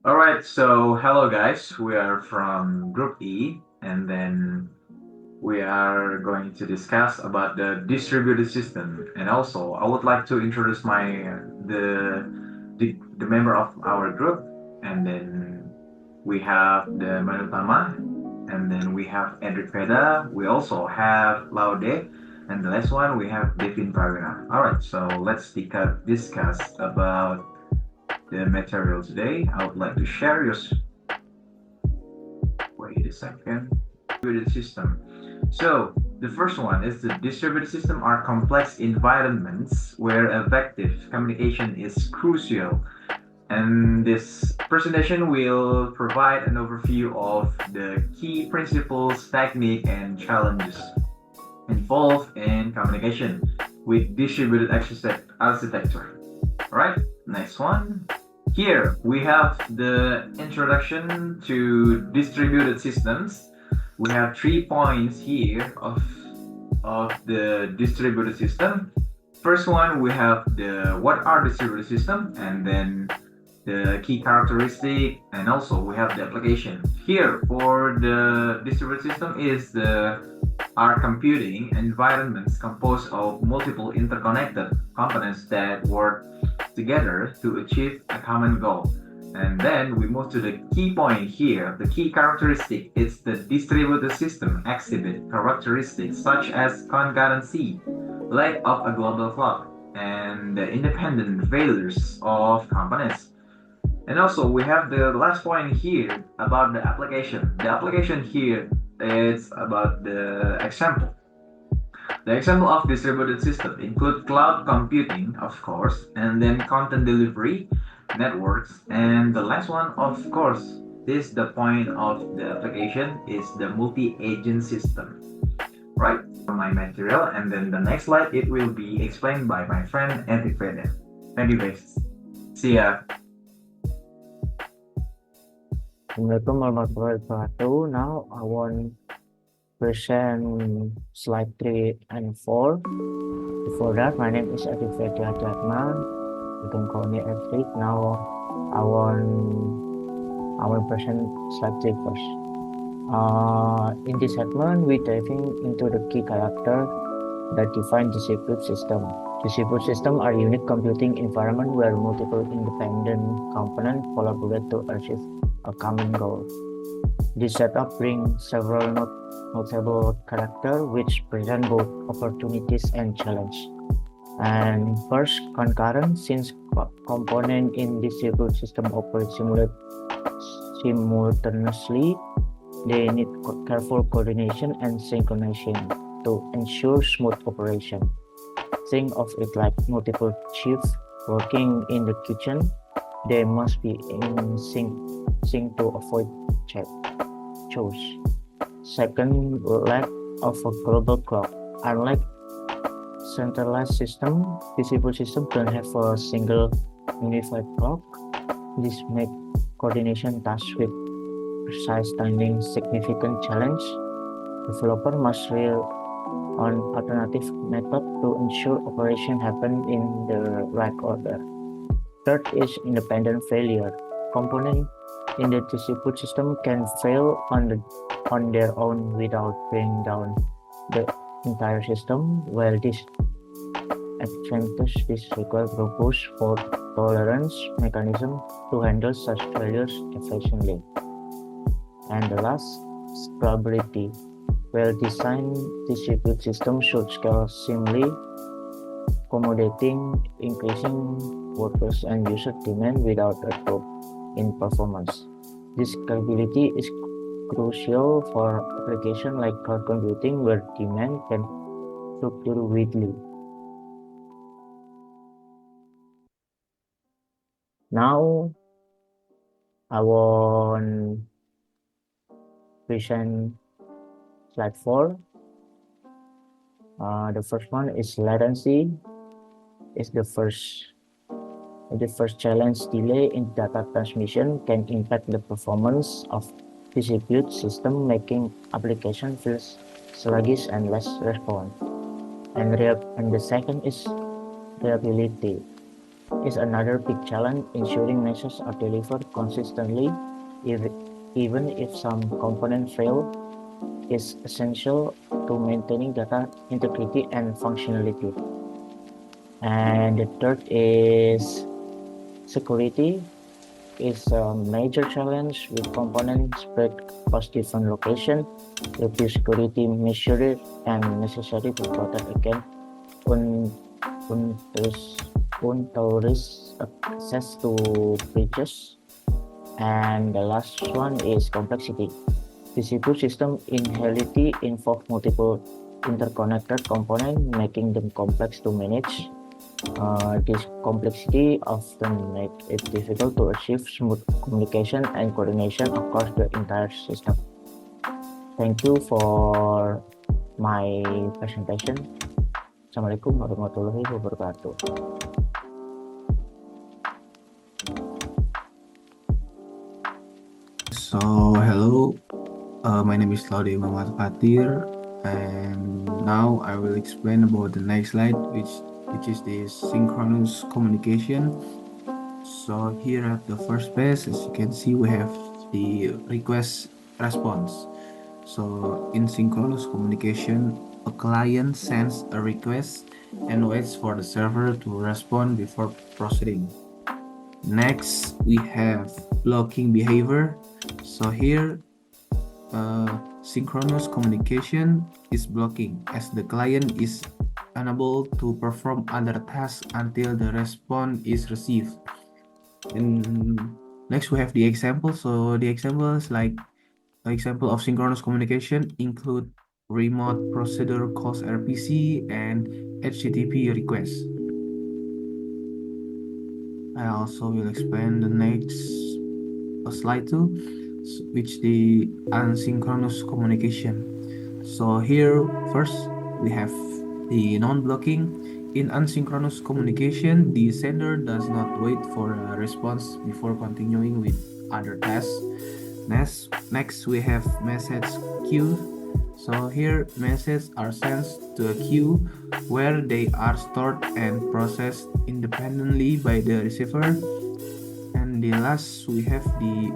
All right, so hello guys. We are from Group E, and then we are going to discuss about the distributed system. And also, I would like to introduce the member of our group, and then we have the Manutama, and then we have Edric Veda. We also have Laode, and the last one we have Devin Prawira. All right, so let's discuss about the material today. I would like to share your wait a second. Distributed system. So the first one is the distributed system are complex environments where effective communication is crucial. And this presentation will provide an overview of the key principles, technique, and challenges involved in communication with distributed architecture. All right, next one. Here we have the introduction to distributed systems. We have 3 points here of the distributed system. First one we have the what are distributed system, and then the key characteristic, and also we have the application. Here for the distributed system is the are computing environments composed of multiple interconnected components that work together to achieve a common goal. And then we move to the key point here. The key characteristic is the distributed system exhibit characteristics such as concurrency, lack of a global clock, and the independent failures of components. And also we have the last point here about the application. The application here is about the example. The example of distributed system include cloud computing, of course, and then content delivery networks. And the last one, of course, is the point of the application is the multi-agent system, right? For my material, and then the next slide it will be explained by my friend Edric. Thank you guys. See ya. Assalamualaikum warahmatullahi wabarakatuh. Now I want present slide 3 and 4. Before that, my name is Edric Veda Adiyatma. You can call me Edric. Now I want present slide 3 first. In this segment, we diving into the key character that define distributed system. Distributed systems are unique computing environment where multiple independent components collaborate to achieve a common goal. This setup brings several notable characters which present both opportunities and challenges. And first, concurrent, since components in distributed system operate simultaneously, they need careful coordination and synchronization to ensure smooth operation. Think of it like multiple chefs working in the kitchen. They must be in sync to avoid chores. Second, lack of a global clock. Unlike centralized system, distributed system don't have a single unified clock. This makes coordination tasks with precise timing significant challenge. Developer must rely on alternative method to ensure operation happen in the right order. Third is independent failure. Component in the distributed system can fail on their own without bringing down the entire system. While this advantage is requires robust fault tolerance mechanism to handle such failures efficiently. And the last, scalability. Well-designed distributed system should scale seamlessly, accommodating increasing workers and user demand without a drop in performance. This scalability is crucial for applications like cloud computing where demand can fluctuate widely. Now I want present slide 4. The first one is latency. Is the first challenge. Delay in data transmission can impact the performance of distributed system, making application feels sluggish and less responsive. And the second is reliability. is another big challenge. Ensuring messages are delivered consistently, even if some components fail, is essential to maintaining data integrity and functionality. And the third is security is a major challenge with components spread across different locations. Review security measures and necessary to protect against un- untourist access to breaches. And the last one is complexity. Distributed systems inherently involve multiple interconnected components, making them complex to manage. This complexity often makes it difficult to achieve smooth communication and coordination across the entire system. Thank you for my presentation. Assalamualaikum warahmatullahi wabarakatuh. So hello, my name is Laode Fathir, and now I will explain about the next slide, which is the synchronous communication. So here at the first page, as you can see, we have the request response. So in synchronous communication, a client sends a request and waits for the server to respond before proceeding. Next, we have blocking behavior. So here, synchronous communication is blocking as the client is unable to perform other tasks until the response is received. And next we have the example. So the examples like example of synchronous communication include remote procedure calls RPC and HTTP requests. I also will explain the next slide too, which the asynchronous communication. So here first we have the non-blocking. In asynchronous communication, the sender does not wait for a response before continuing with other tasks. Next we have message queue. So here messages are sent to a queue where they are stored and processed independently by the receiver. And the last we have the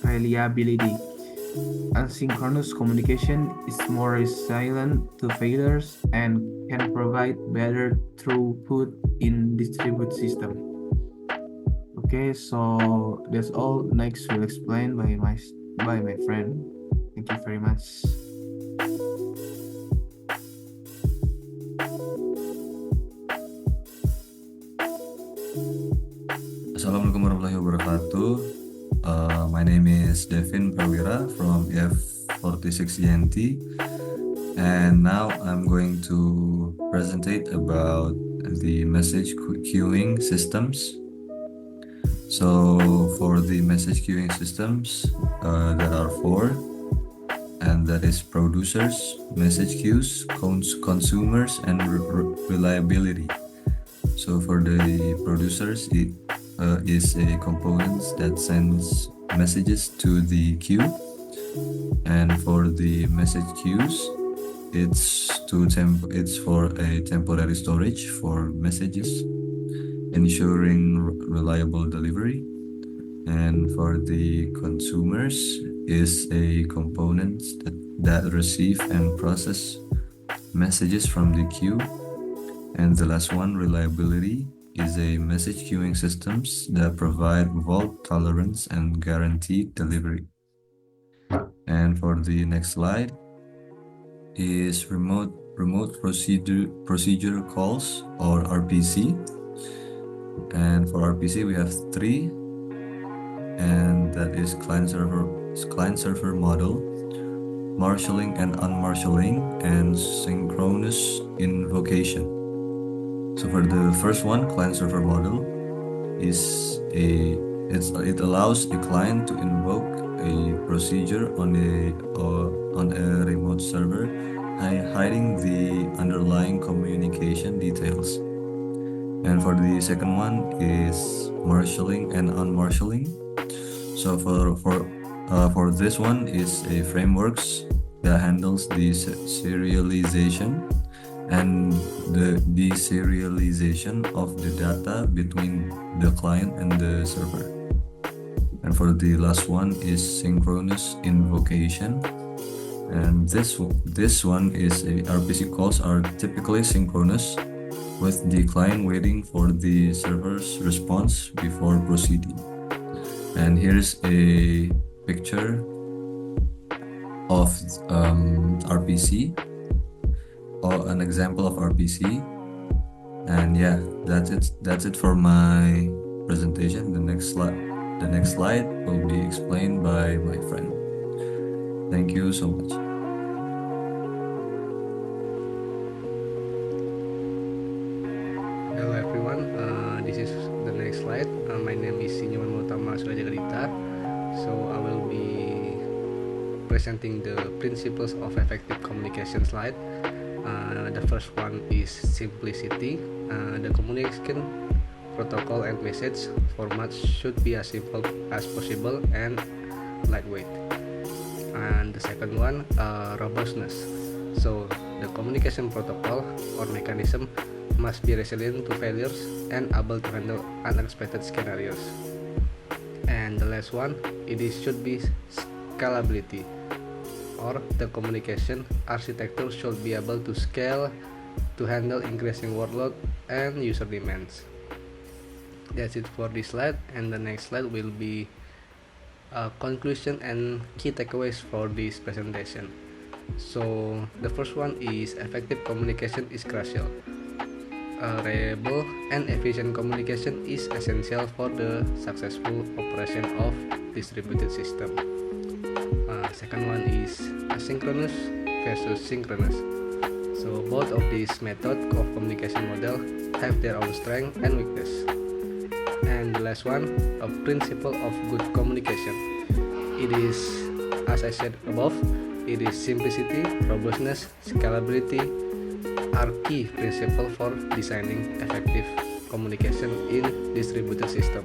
reliability. Asynchronous communication is more resilient to failures and can provide better throughput in distributed system. Okay, so that's all. Next we'll explain by my friend. Thank you very much. Assalamualaikum warahmatullahi wabarakatuh. My name is Prawira from IF-46-INT, and now I'm going to presentate about the message queuing systems. So for the message queuing systems, there are four, and that is producers, message queues, consumers, and reliability. So for the producers, it is a component that sends messages to the queue, and for the message queues, it's for a temporary storage for messages, ensuring reliable delivery. And for the consumers is a component that receive and process messages from the queue. And the last one, reliability, is a message queuing systems that provide fault tolerance and guaranteed delivery. And for the next slide is remote procedure calls, or RPC. And for RPC we have three, and that is client server model, marshalling and unmarshalling, and synchronous invocation. So for the first one, client-server model it allows a client to invoke a procedure on a remote server, hiding the underlying communication details. And for the second one is marshalling and unmarshalling. So for this one is a frameworks that handles the serialization and the deserialization of the data between the client and the server. And for the last one is synchronous invocation. And this one is RPC calls are typically synchronous, with the client waiting for the server's response before proceeding. And here's a picture of RPC, or an example of RPC. And yeah, that's it for my presentation. The next slide will be explained by my friend. Thank you so much. Hello everyone, this is the next slide. My name is Nyoman Manutama Surya Jagadhita. So I will be presenting the principles of effective communication slide. The first one is simplicity. The communication protocol and message format should be as simple as possible and lightweight. And the second one, robustness. So the communication protocol or mechanism must be resilient to failures and able to handle unexpected scenarios. And the last one, should be scalability, or the communication architecture should be able to scale to handle increasing workload and user demands. That's it for this slide, and the next slide will be conclusion and key takeaways for this presentation. So the first one is effective communication is crucial. Reliable and efficient communication is essential for the successful operation of distributed system. Second one is asynchronous versus synchronous. So both of these methods of communication model have their own strength and weakness. And the last one, a principle of good communication. It is, as I said above, it is simplicity, robustness, scalability are key principles for designing effective communication in distributed system.